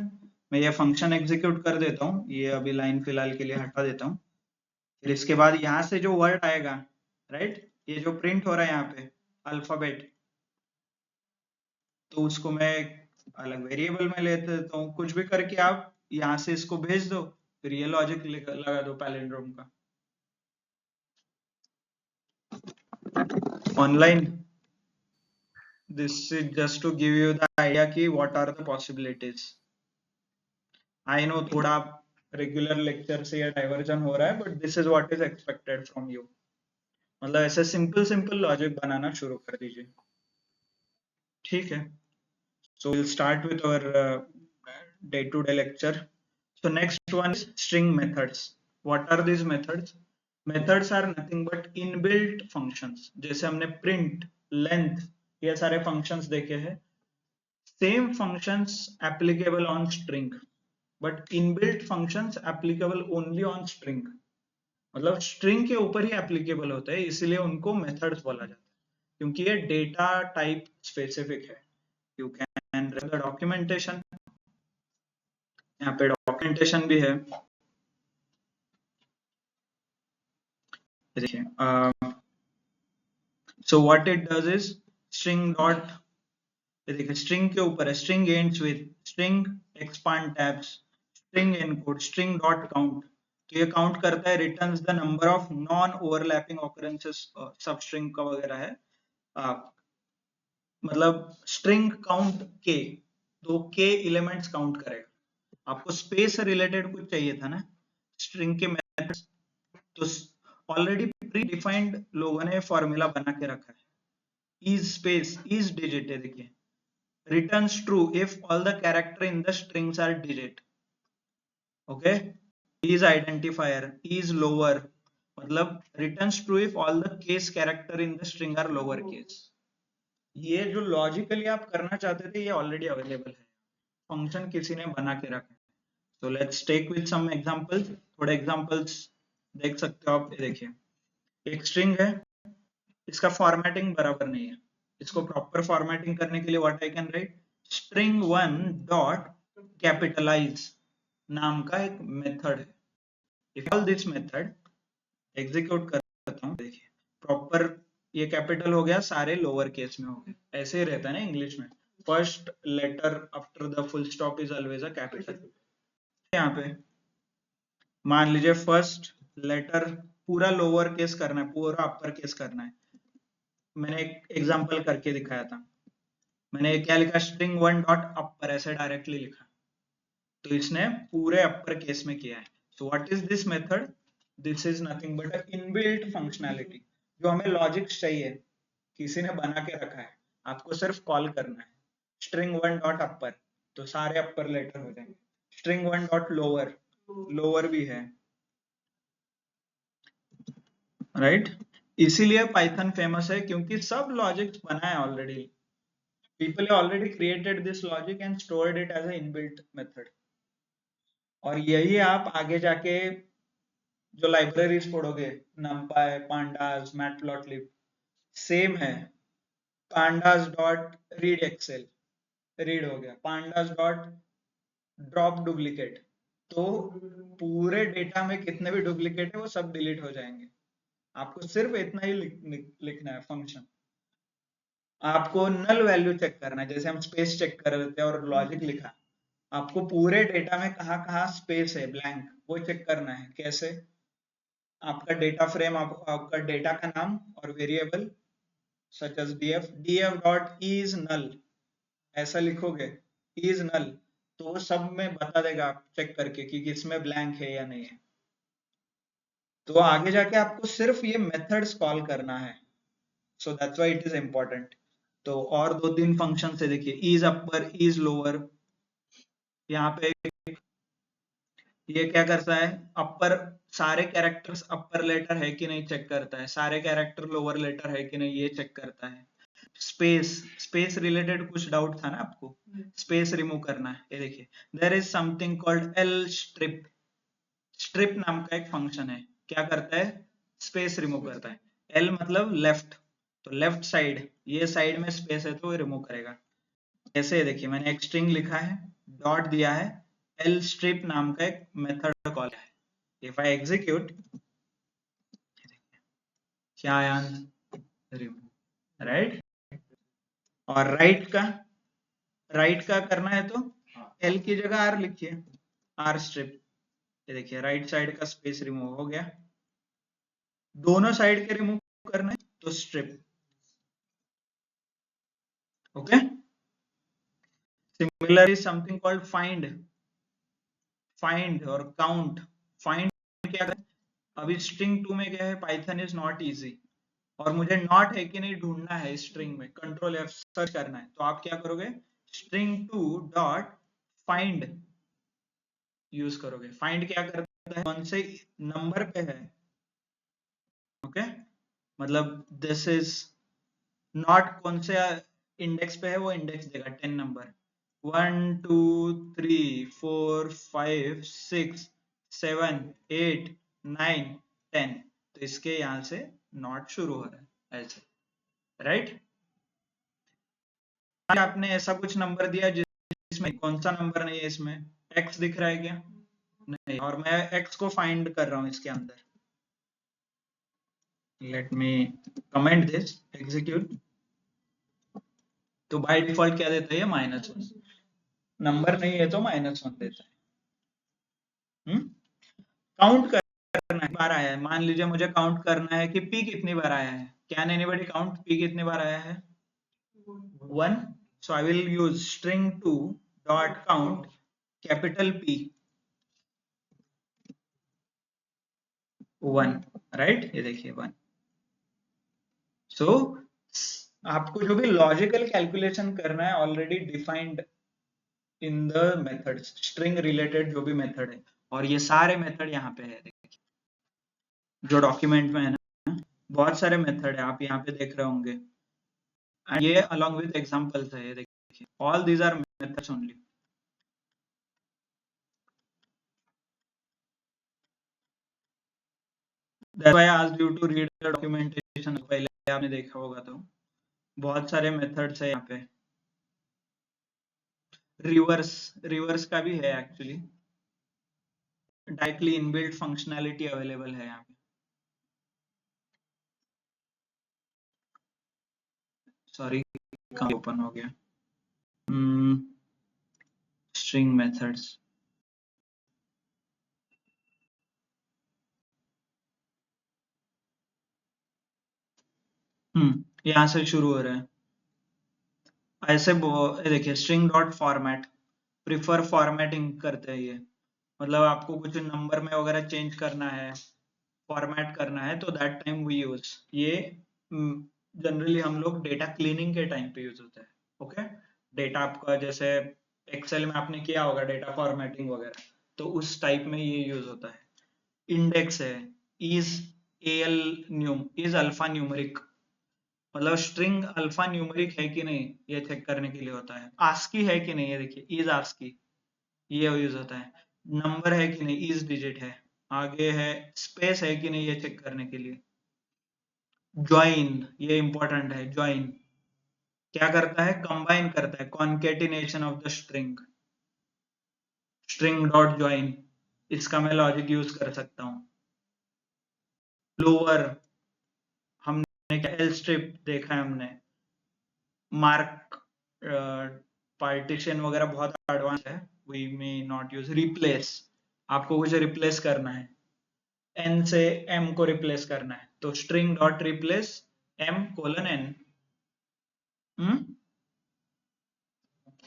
मैं ये फंक्शन एग्जीक्यूट कर देता हूँ, ये अभी लाइन फिलहाल के लिए हटा देता हूँ। फिर इसके बाद यहाँ से जो वर्ड आएगा, राइट, ये जो प्रिंट हो रहा है यहाँ पे अल्फाबेट, तो उसको मैं अलग वेरिएबल में ले देता हूँ, कुछ भी करके आप यहाँ से इसको भेज दो, फिर ये लॉजिक लगा दो पैलिंड्रोम का। Online, this is just to give you the idea कि what are the possibilities। I know थोड़ा रेगुलर लेक्चर से या डाइवर्जन हो रहा है, but this is what is expected from you. मतलब ऐसे सिंपल लॉजिक बनाना शुरू कर दीजिए, ठीक है। So we'll start with our day-to-day lecture. So next one is string methods. What are these methods? Methods are nothing but inbuilt functions. जैसे हमने print, length, ये सारे functions देखे हैं। Same functions applicable on string, but inbuilt functions applicable only on string. मतलब string के ऊपर ही applicable होते हैं, इसलिए उनको methods बोला जाता है, क्योंकि ये data type specific है। You can run the documentation, यहाँ पे डॉक्यूमेंटेशन भी है। देखिए so what it does is string dot, देखिए स्ट्रिंग के ऊपर है string ends with string expand tabs string encode string dot count, तो ये काउंट करता है returns the number of non overlapping occurrences सब स्ट्रिंग का वगैरह है। मतलब स्ट्रिंग काउंट के, तो के एलिमेंट्स काउंट करेगा। आपको स्पेस से रिलेटेड कुछ चाहिए था ना स्ट्रिंग के मेथड्स, तो ऑलरेडी प्री डिफाइंड लोगों ने फॉर्मूला बना के रखा है। इज स्पेस इज डिजिट है, देखिए returns true if all the character in the strings are digit, okay, is identifier is lower, मतलब returns true if all the case character in the string are lower case। ये जो लॉजिकली आप करना चाहते थे ये ऑलरेडी अवेलेबल है, फंक्शन किसी ने बना के रखा है। so let's take with some examples, थोड़े examples देख सकते हो आप। देखिए एक स्ट्रिंग है, इसका फॉर्मेटिंग बराबर नहीं है, इसको प्रॉपर फॉर्मेटिंग करने के लिए what I can write string one dot capitalize नाम का एक मेथड है। If all this method execute करता हूं, देखिए प्रॉपर ये कैपिटल हो गया, सारे लोअर केस में हो गए, ऐसे ही रहता है ना इंग्लिश में, first letter after the full stop is always a capital. यहाँ पे मान लीजिए फर्स्ट लेटर पूरा लोअर केस करना है, पूरा अपर केस करना है। मैंने एक एग्जांपल करके दिखाया था, मैंने क्या लिखा स्ट्रिंग वन डॉट अपर ऐसे डायरेक्टली लिखा, तो इसने पूरे अपर केस में किया है। So what is this method, this is nothing but a inbuilt functionality, जो हमें लॉजिक्स चाहिए किसी ने बना के रखा है, आपको सिर्फ कॉल करना है स्ट्रिंग वन डॉट अपर, तो सारे अपर लेटर हो जाएंगे। String one dot lower, lower भी है, राइट इसीलिए पाइथन फेमस है क्योंकि सब लॉजिक्स बना है already, people have already created this logic and stored it as an inbuilt method। और यही आप आगे जाके जो लाइब्रेरीज पढ़ोगे numpy pandas matplotlib सेम है। pandas dot read excel read हो गया, pandas डॉट ड्रॉप डुप्लीकेट, तो पूरे डेटा में कितने भी डुप्लीकेट है वो सब डिलीट हो जाएंगे। आपको सिर्फ इतना ही लिखना है फंक्शन। आपको नल वैल्यू चेक करना है, जैसे हम स्पेस चेक कर रहे थे और लॉजिक लिखा, आपको पूरे डेटा में कहाँ स्पेस है ब्लैंक वो चेक करना है। कैसे, आपका डेटा फ्रेम, आपका डेटा का नाम और variable such as df dot is null ऐसा लिखोगे, इज नल, तो वो सब में बता देगा आप चेक करके कि किसमें ब्लैंक है या नहीं है। तो आगे जाके आपको सिर्फ ये मेथड्स कॉल करना है, so that's why it is important. तो और दो तीन फंक्शन है, देखिए इज अपर इज लोअर, यहाँ पे ये क्या करता है अपर सारे कैरेक्टर्स अपर लेटर है कि नहीं चेक करता है, सारे कैरेक्टर लोअर लेटर है कि नहीं ये चेक करता है। स्पेस रिलेटेड कुछ डाउट था ना आपको, स्पेस रिमूव करना है, ये देखिए there is something called L strip, strip नाम का एक फंक्शन है, क्या करता है स्पेस रिमूव करता है। एल मतलब लेफ्ट, तो लेफ्ट साइड, ये साइड में स्पेस है तो रिमूव करेगा। कैसे, देखिए मैंने एक स्ट्रिंग लिखा है, डॉट दिया है, एल स्ट्रिप नाम का एक मेथड कॉल है। इफ आई एग्जीक्यूट, क्या आया रिमूव, राइट। और राइट का करना है तो एल की जगह आर लिखिए, आर स्ट्रिप, ये देखिए राइट साइड का स्पेस रिमूव हो गया। दोनों साइड के रिमूव करना है तो strip, okay. Similarly something called find और काउंट। फाइंड क्या है, अभी स्ट्रिंग 2 में क्या है पाइथन इज नॉट इजी, और मुझे नॉट है कि नहीं ढूंढना है स्ट्रिंग में, कंट्रोल एफ सर्च करना है, तो आप क्या करोगे स्ट्रिंग 2 डॉट फाइंड यूज करोगे। फाइंड क्या करता है, कौन से नंबर पे है, ओके मतलब दिस इज नॉट कौन से इंडेक्स पे है वो इंडेक्स देगा 10 नंबर, 1 2 3 4 5 6 7 8 9 10, तो इसके यहां से नॉट शुरू हो रहा है ऐसे, राइट। आपने ऐसा कुछ नंबर दिया जिसमें कौन सा नंबर नहीं है, इसमें x दिख रहा है क्या, नहीं, और मैं x को फाइंड कर रहा हूँ इसके अंदर। Let me comment this, execute. तो बाय डिफॉल्ट क्या देता है ये? -1। नंबर नहीं है तो -1 देता है। काउंट करना है, बार आया है, मान लीजिए मुझे काउंट करना है कि p कितनी बार आया है। कैन एनीबॉडी काउंट p कितनी बार आया है? 1. So I will use string 2 dot count capital P 1, right? ये देखिए 1। सो आपको जो भी लॉजिकल कैलकुलेशन करना है already defined in the methods, string related जो भी मेथड है, और ये सारे मेथड यहाँ पे है, देखिए जो डॉक्यूमेंट में है ना, बहुत सारे मेथड है, आप यहाँ पे देख रहे होंगे। एंड ये अलॉन्ग विद एग्जांपल्स है, ये देखिए all these are methods only. That's why I asked you to read the documentation, पहले आपने देखा होगा तो बहुत सारे मेथड्स है यहाँ पे। रिवर्स का भी है actually, directly inbuilt functionality available है यहाँ पे। सॉरी, कहाँ ओपन हो गया? स्ट्रिंग मेथड्स, यहाँ से शुरू हो रहा है ऐसे। देखिए string dot format, prefer formatting करते हैं ये, मतलब आपको कुछ नंबर में वगैरह चेंज करना है, फॉर्मेट करना है, तो दैट टाइम वी यूज ये। जनरली हम लोग डेटा क्लीनिंग के टाइम पे यूज होता है। ओके, डेटा आपका जैसे एक्सेल में आपने किया होगा डेटा फॉर्मेटिंग वगैरह, तो उस टाइप में ये यूज होता है। इंडेक्स है, is L न्यूम, is alpha numeric, मतलब स्ट्रिंग अल्फा न्यूमेरिक है कि नहीं ये चेक करने के लिए होता है। आस्की है कि नहीं, ये देखिए इज आस्की, ये यूज होता है। नंबर है कि नहीं, इज डिजिट है। आगे है स्पेस है कि नहीं, ये चेक करने के लिए। ज्वाइन, ये इंपॉर्टेंट है। ज्वाइन क्या करता है? कंबाइन करता है, concatenation of the string, string dot join, इसका मैं लॉजिक यूज कर सकता हूँ। लोअर, हमने क्या एल स्ट्रिप देखा है हमने। मार्क पार्टीशन वगैरह बहुत एडवांस है, we may not use. Replace, आपको कुछ रिप्लेस करना है, n से m को रिप्लेस करना है, तो string dot replace m:n।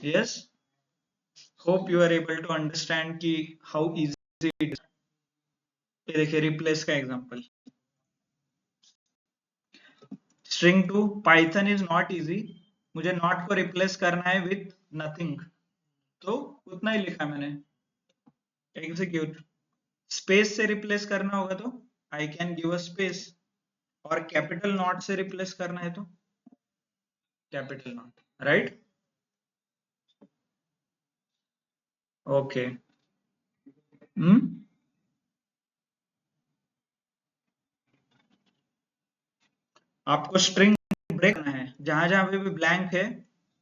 Yes, hope you are able to understand कि हाउ इजी इट इज। ये देखिए रिप्लेस का example, string to Python is not easy, मुझे नॉट को रिप्लेस करना है विथ नथिंग, तो उतना ही लिखा मैंने, एग्जीक्यूट। स्पेस से रिप्लेस करना होगा तो I can give a space, और कैपिटल नॉट से रिप्लेस करना है तो कैपिटल नॉट, राइट? ओके। आपको स्ट्रिंग ब्रेक करना है, जहां जहां पे भी ब्लैंक है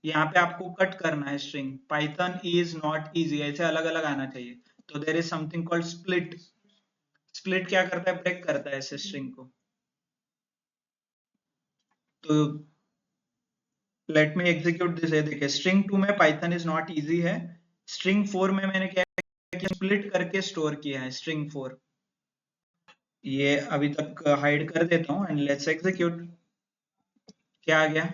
यहाँ पे आपको कट करना है string. Python is not easy, ऐसे अलग अलग आना चाहिए। तो there is something called split. Split क्या करता है? ब्रेक करता है ऐसे स्ट्रिंग को। तो लेट मी एग्जीक्यूट दिस। है देखिए स्ट्रिंग 2 में पाइथन इज नॉट इजी है, स्ट्रिंग 4 में मैंने क्या किया? स्प्लिट करके स्टोर किया है स्ट्रिंग 4। ये अभी तक हाइड कर देता हूँ एंड लेट्स एग्जीक्यूट। क्या आ गया?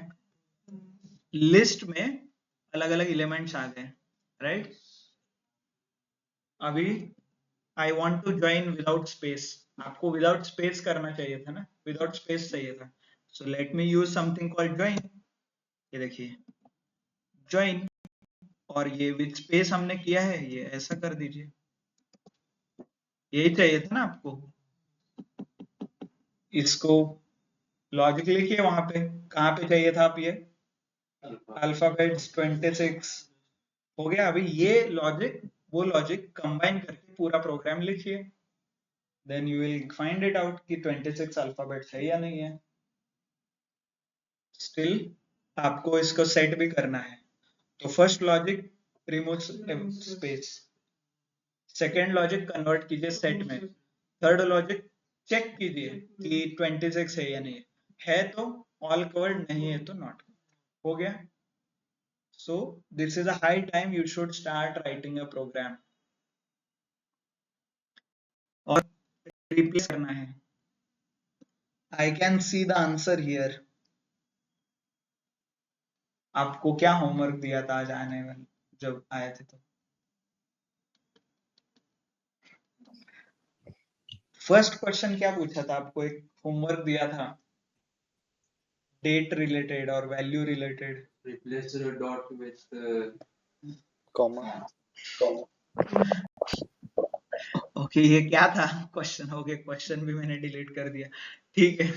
लिस्ट में अलग अलग एलिमेंट्स आ गए, राइट? अभी I want to join without space, आपको विदाउट स्पेस करना चाहिए था ना, विदाउट स्पेस चाहिए था। So let me use something called join. ये देखिए ज्वाइन, और ये विद स्पेस हमने किया है, ये ऐसा कर दीजिए, यही चाहिए था ना आपको। इसको लॉजिक लिखिए वहां पे, कहाँ पे चाहिए था आप ये? अल्फाबेट्स 26 हो गया। अभी ये लॉजिक, वो लॉजिक कंबाइन करके पूरा प्रोग्राम लिखिए, then you will find it out कि 26 अल्फाबेट्स है या नहीं है। स्टिल आपको इसको सेट भी करना है। तो first logic remove space, second logic convert कीजिए सेट में, थर्ड लॉजिक चेक कीजिए कि 26 है या नहीं है तो ऑल कवर्ड, नहीं है तो नॉट। हो गया। So this is a high time you should start writing a program और रिप्लेस करना है। I can see the answer here. आपको क्या होमवर्क दिया था आज आने में जब आए थे तो? फर्स्ट क्वेश्चन क्या पूछा था आपको? एक होमवर्क दिया था डेट रिलेटेड और value related. Replace the dot with Comma. Okay ये क्या था क्वेश्चन? ओके क्वेश्चन भी मैंने डिलीट कर दिया, ठीक है।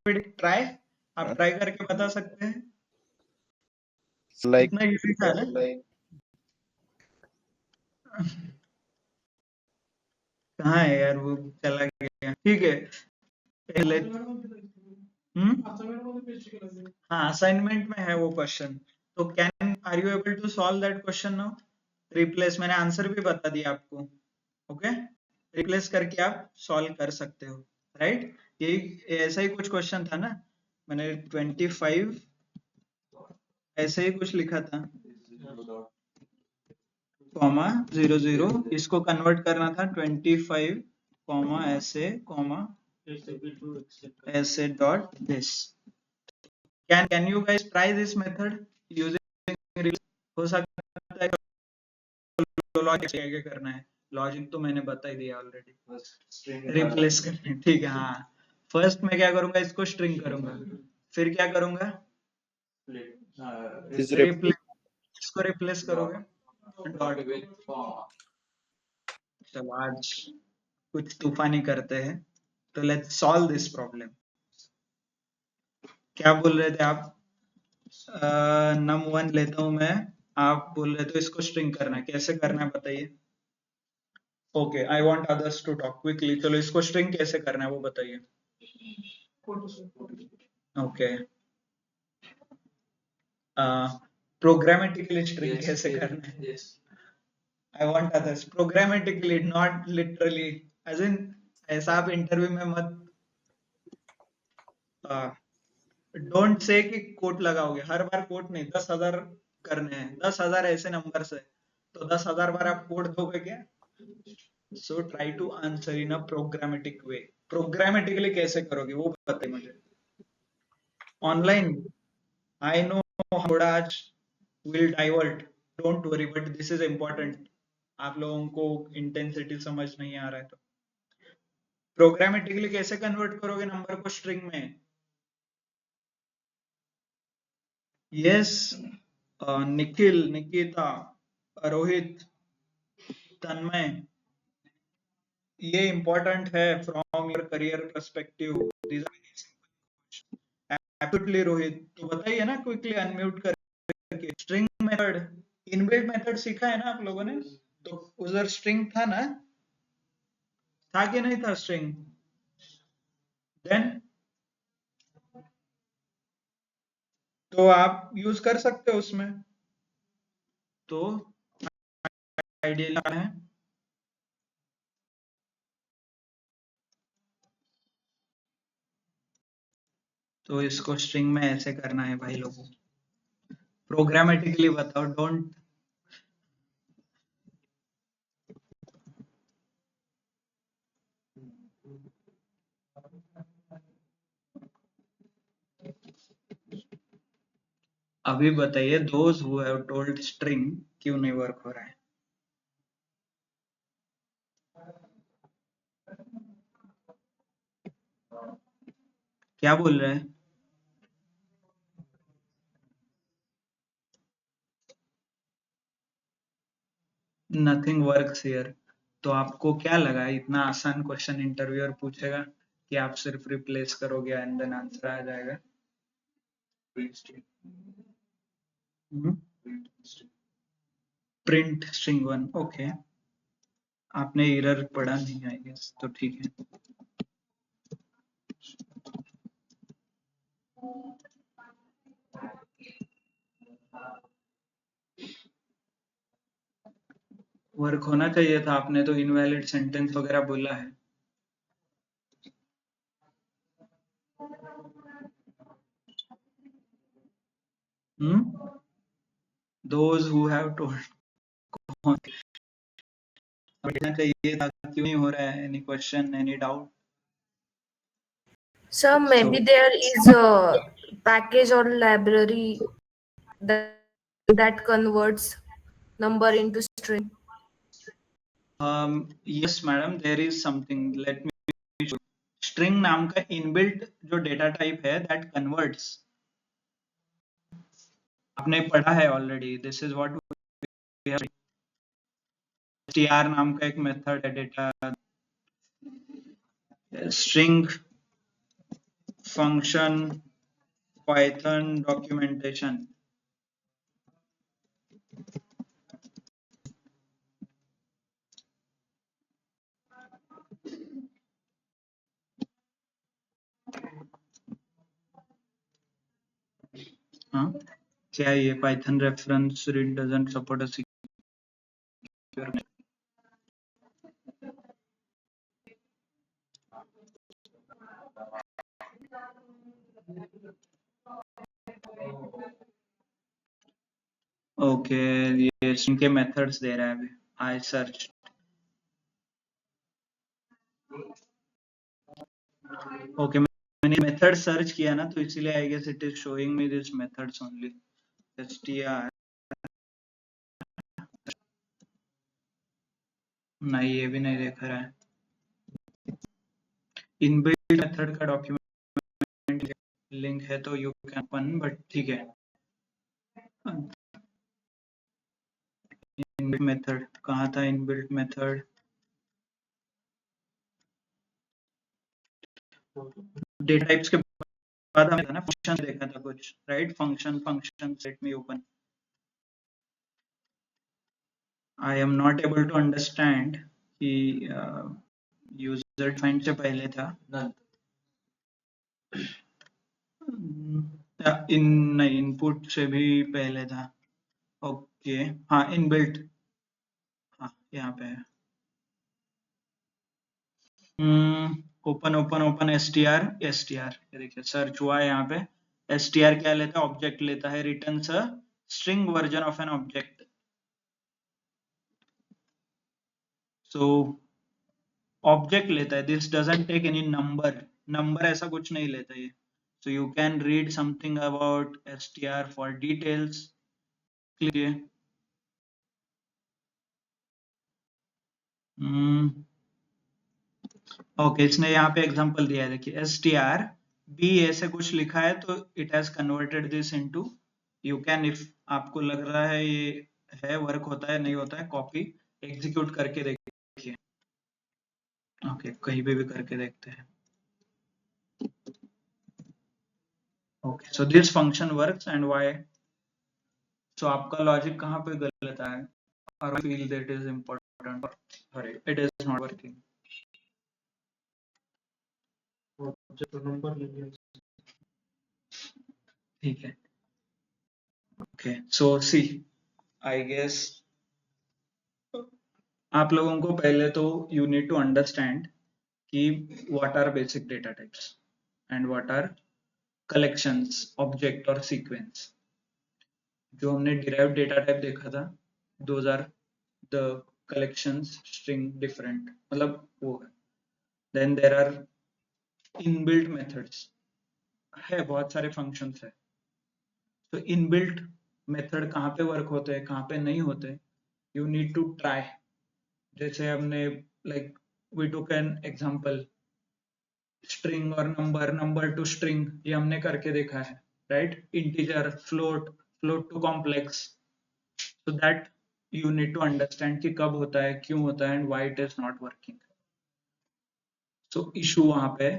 ट्राई, आप ट्राई करके बता सकते हैं? Like इतना इजी था ना? कहाँ है यार वो, चला गया। ठीक है। हाँ असाइनमेंट में है वो क्वेश्चन। तो can are you able to solve that question now? Replace, मैंने आंसर भी बता दिया आपको। ओके, रिप्लेस करके आप सॉल्व कर सकते हो, राइट? यही ऐसा ही कुछ क्वेश्चन था ना, मैंने 25 ऐसे ही कुछ लिखा था, कॉमा 00, इसको कन्वर्ट करना था 25 कॉमा ऐसे कॉमा ऐसे dot this. Can you guys try this method using? हो सकता है लॉजिक क्या करना है, लॉजिक तो मैंने बता ही दिया ऑलरेडी। रिप्लेस करना, ठीक है। हाँ फर्स्ट मैं क्या करूंगा, इसको स्ट्रिंग करूंगा, फिर क्या करूंगा, is रिप्लेस, इसको रिप्लेस करोगे डॉट। चलो आज कुछ तूफानी करते हैं, तो लेट्स सॉल्व दिस प्रॉब्लम। क्या बोल रहे थे आप? num1 लेता हूं मैं, आप बोल रहे थे इसको स्ट्रिंग करना है, कैसे करना है बताइए? Okay I want others to talk quickly. चलो इसको स्ट्रिंग कैसे करना है वो बताइए। ओके प्रोग्रामेटिकली स्ट्रिंग कैसे करना है? I want others programmatically, not literally, as in ऐसा आप इंटरव्यू में मत डोंट से कि कोट लगाओगे हर बार, कोट नहीं, 10,000 करने हैं, 10,000 ऐसे नंबर से, तो 10,000 बार आप कोट दोगे क्या? So try to answer in a programmatic way. Programmatically कैसे करोगे वो बताइए मुझे। ऑनलाइन आई नो थोड़ा आज will divert, don't worry, but this is important. आप लोगों को इंटेंसिटी समझ नहीं आ रहा है तो प्रोग्रामेटिकली कैसे कन्वर्ट करोगे नंबर को स्ट्रिंग में? यस निखिल, निकिता, रोहित, तन्मय, ये इंपॉर्टेंट है from your career perspective. Absolutely Rohit, तो बताइए ना क्विकली अनम्यूट करके। स्ट्रिंग मेथड, इनबिल्ट मेथड सीखा है ना आप लोगों ने? तो उधर स्ट्रिंग था ना, था कि नहीं था स्ट्रिंग? देन तो आप यूज कर सकते हो उसमें। तो आइडिया है, तो इसको स्ट्रिंग में ऐसे करना है भाई लोगों। प्रोग्रामेटिकली बताओ, डोंट। अभी बताइए, those who have told string क्यों नहीं वर्क हो रहा है? क्या बोल रहे हैं? Nothing works here. तो आपको क्या लगा इतना आसान क्वेश्चन इंटरव्यूअर पूछेगा कि आप सिर्फ रिप्लेस करोगे एंड देन आंसर आ जाएगा? Print string one, okay. आपने एरर पढ़ा नहीं आई गेस, तो ठीक है। वर्क होना चाहिए था, आपने तो इनवैलिड सेंटेंस वगैरह बोला है। Those who have told बढ़ना चाहिए था, क्यों नहीं हो रहा है? Any question, any doubt? So maybe there is a package or library that converts number into string. Yes madam, there is something, let me show. String नाम का inbuilt जो data type है that converts, आपने पढ़ा है already, this is what we have. str नाम का एक method है data string function python documentation. हाँ क्या है ये? python reference read doesn't support a secure. Okay ये string के मेथड्स दे रहा है अभी. I search. ओके मैंने मेथड सर्च किया ना, तो इसीलिए I guess it is showing me this methods only. str नहीं, ये भी नहीं दिख रहा है. इनबिल्ट मेथड का डॉक्यूमेंट लिंक है तो यू कैन ओपन, बट ठीक है. इनबिल्ट मेथड कहाँ था? इनबिल्ट मेथड डेटा टाइप्स के बाद हमें था ना फंक्शन देखा था कुछ, right? Function let me open. I am not able to understand कि यूजर डिफाइंड से पहले था नहीं, इनपुट से भी पहले था. ओके हाँ इनबिल्ट, हाँ यहाँ पे है. ओपन str ये देखिए सर्च हुआ है यहाँ पे. str क्या लेता है? ऑब्जेक्ट लेता है, returns a string version of an object. So object लेता है, this doesn't take any number ऐसा कुछ नहीं लेता ये. So you can read something about str for details. Clear? Okay इसने यहाँ पे एग्जांपल दिया है, देखिए str b ऐसे कुछ लिखा है तो it has converted this into. You can, if आपको लग रहा है ये है वर्क होता है नहीं होता है, कॉपी एग्जीक्यूट करके देखिए. ओके कहीं पे भी करके देखते हैं. Okay so this function works and why? So आपका लॉजिक कहाँ पे गलत है? और feel that is important, sorry it is not working. ठीक है. Okay so C I guess आप लोगों को पहले तो यू नीड टू अंडरस्टैंड कि what are basic data types and what are collections, object और सीक्वेंस. जो हमने डिराइव्ड डेटा टाइप देखा था, those are the collections string different, मतलब वो है. Then there are inbuilt methods है, बहुत सारे फंक्शंस है. तो इनबिल्ट मेथड कहाँ पे वर्क होते हैं, कहाँ पे नहीं होते, यू नीड टू ट्राई. जैसे हमने like we took an example string और नंबर टू स्ट्रिंग, ये हमने करके देखा है, right? Integer, float to complex. So that you need to understand कि कब होता है, क्यों होता है, and why it is not working. So issue वहां पे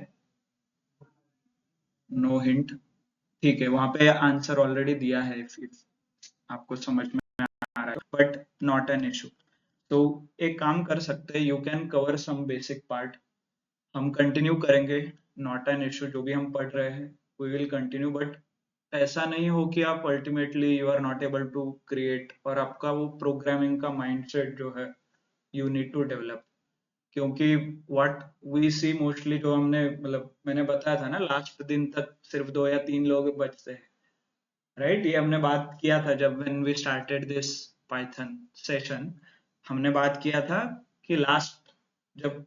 no hint, ठीक है, वहां पे आंसर ऑलरेडी दिया है if आपको समझ में आ रहा है, but not an issue. तो एक काम कर सकते हैं, you can cover some basic part. हम कंटिन्यू करेंगे, not an issue. जो भी हम पढ़ रहे हैं we will continue, but ऐसा नहीं हो कि आप ultimately you are not able to create और आपका वो प्रोग्रामिंग का माइंडसेट जो है you need to develop. क्योंकि what we see mostly जो हमने मतलब मैंने बताया था ना लास्ट दिन तक सिर्फ 2 या 3 लोग बचते हैं, राइट? ये हमने बात किया था जब when we started this Python session, हमने बात किया था कि लास्ट जब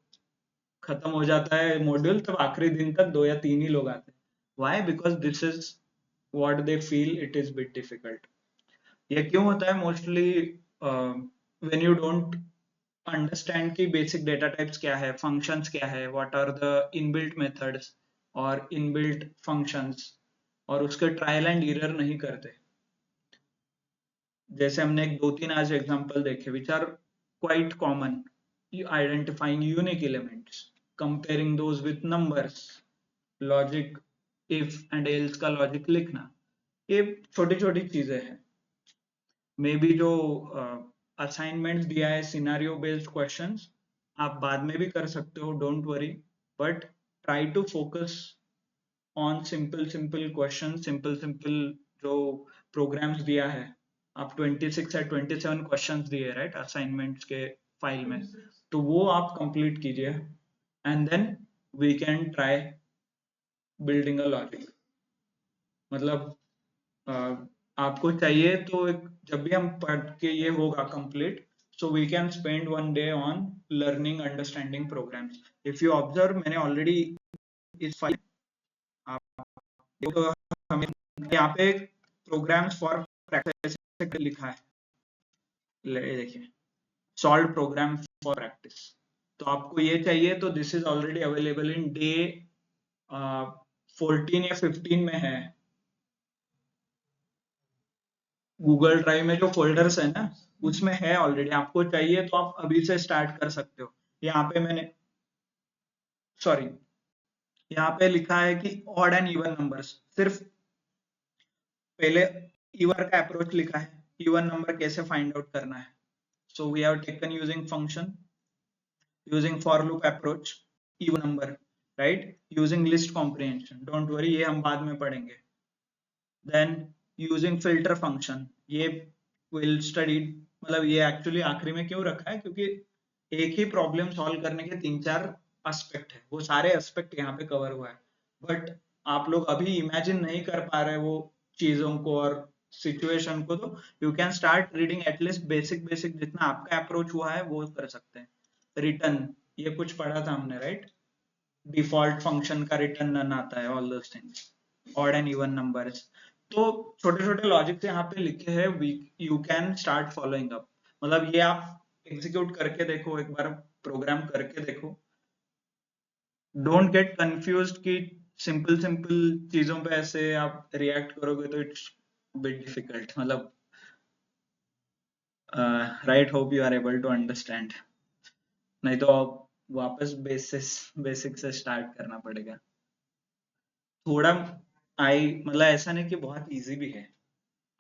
खत्म हो जाता है मॉड्यूल तब आखिरी दिन तक 2 या 3 ही लोग आते हैं. Why? Because this is what they feel it is bit difficult. ये क्यों होता है? Mostly when you don't understand की बेसिक डेटा टाइप्स क्या है, फंक्शंस क्या है, what are the inbuilt methods और इनबिल्ट फंक्शंस, और उसके ट्रायल एंड एरर नहीं करते. जैसे हमने एक 2-3 आज एग्जांपल देखे which are quite common, identifying unique elements, comparing those with numbers, logic if and else का लॉजिक लिखना, ये छोटी छोटी चीजें हैं. मे बी जो असाइनमेंट्स दिया है सिनेरियो बेस्ड क्वेश्चंस आप बाद में भी कर सकते हो, don't worry, but try to focus on simple question, simple जो प्रोग्राम्स दिया है. आप 26 या 27 क्वेश्चंस दिए राइट असाइनमेंट्स के फाइल में, तो वो आप कंप्लीट कीजिए and then we can try building a logic. मतलब आपको चाहिए तो जब भी हम पढ़ के ये होगा complete, so we can spend one day on learning understanding programs. If you observe मैंने already इस फाइल आप तो हमें यहाँ पे programs for practice लिखा है, देखिए solved program for practice. तो आपको ये चाहिए तो this is already available in day 14 या 15 में है. गूगल ड्राइव में जो फोल्डर्स है ना उसमें है ऑलरेडी, आपको चाहिए तो आप अभी से स्टार्ट कर सकते हो. यहाँ पे मैंने यहाँ पे लिखा है कि ऑड एंड इवन नंबर्स, सिर्फ पहले इवन का अप्रोच लिखा है, इवन नंबर कैसे फाइंड आउट करना है. So we have taken using function, using for loop approach, even number, right, using list comprehension, don't worry ये हम बाद में पढ़ेंगे. देन यूजिंग फिल्टर फंक्शन, ये विल स्टडी, मतलब ये एक्चुअली आखिरी में क्यों रखा है क्योंकि एक ही प्रॉब्लम सॉल्व करने के 3-4 एस्पेक्ट है, वो सारे एस्पेक्ट यहाँ पे कवर हुआ है, बट आप लोग अभी इमेजिन नहीं कर पा रहे वो चीजों को और सिचुएशन को, तो you can start reading at least basic जितना आपका अप्रोच हुआ है वो कर सकते हैं. रिटर्न ये कुछ पढ़ा था हमने राइट, डिफॉल्ट फंक्शन का रिटर्न नन आता है, all those things, odd and even numbers. तो छोटे छोटे लॉजिक्स यहाँ पे लिखे हैं, you can start following up. मतलब ये आप एग्जीक्यूट करके देखो, एक बार प्रोग्राम करके देखो, डोंट गेट कंफ्यूज्ड कि सिंपल चीजों पे ऐसे आप रिएक्ट करोगे तो इट्स बिट डिफिकल्ट. मतलब right, hope you are able to understand, नहीं तो आप वापस बेसिक से स्टार्ट करना पड़ेगा. थोड़ा मतलब ऐसा नहीं कि बहुत इजी भी है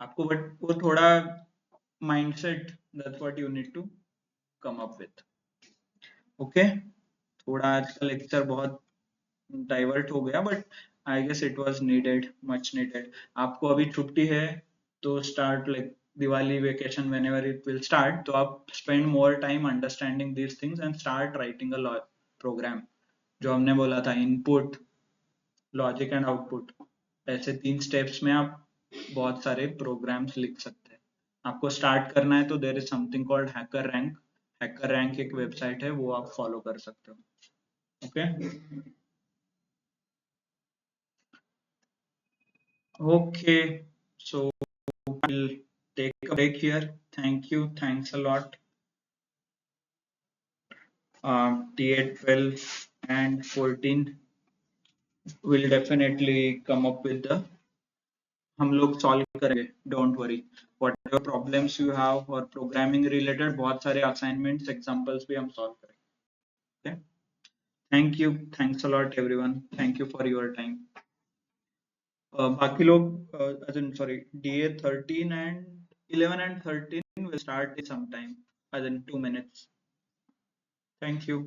आपको, बट वो थोड़ा mindset, that's what you need to come up with. Okay, थोड़ा आज का लेक्चर बहुत डाइवर्ट हो गया, but I guess it was needed, much needed. आपको अभी छुट्टी है तो start like Diwali vacation whenever it will start, तो आप spend more time understanding these things and start writing a program. जो हमने बोला था इनपुट, लॉजिक एंड आउटपुट, ऐसे 3 स्टेप्स में आप बहुत सारे प्रोग्राम्स लिख सकते हैं. आपको स्टार्ट करना है तो there is something called HackerRank एक वेबसाइट है, वो आप फॉलो कर सकते हो. Okay okay, so we'll take a break here. Thanks a lot. T8, 12 and 14 will definitely come up with the, हम लोग सॉल्व करेंगे, don't worry. Whatever problems you have और प्रोग्रामिंग रिलेटेड बहुत सारे असाइनमेंट्स एग्जांपल्स भी हम सॉल्व करेंगे. Okay, thank you, thanks a lot everyone, thank you for your time. बाकी लोग sorry, DA 13 and 11 and 13 will start in some time, as in 2 minutes. Thank you.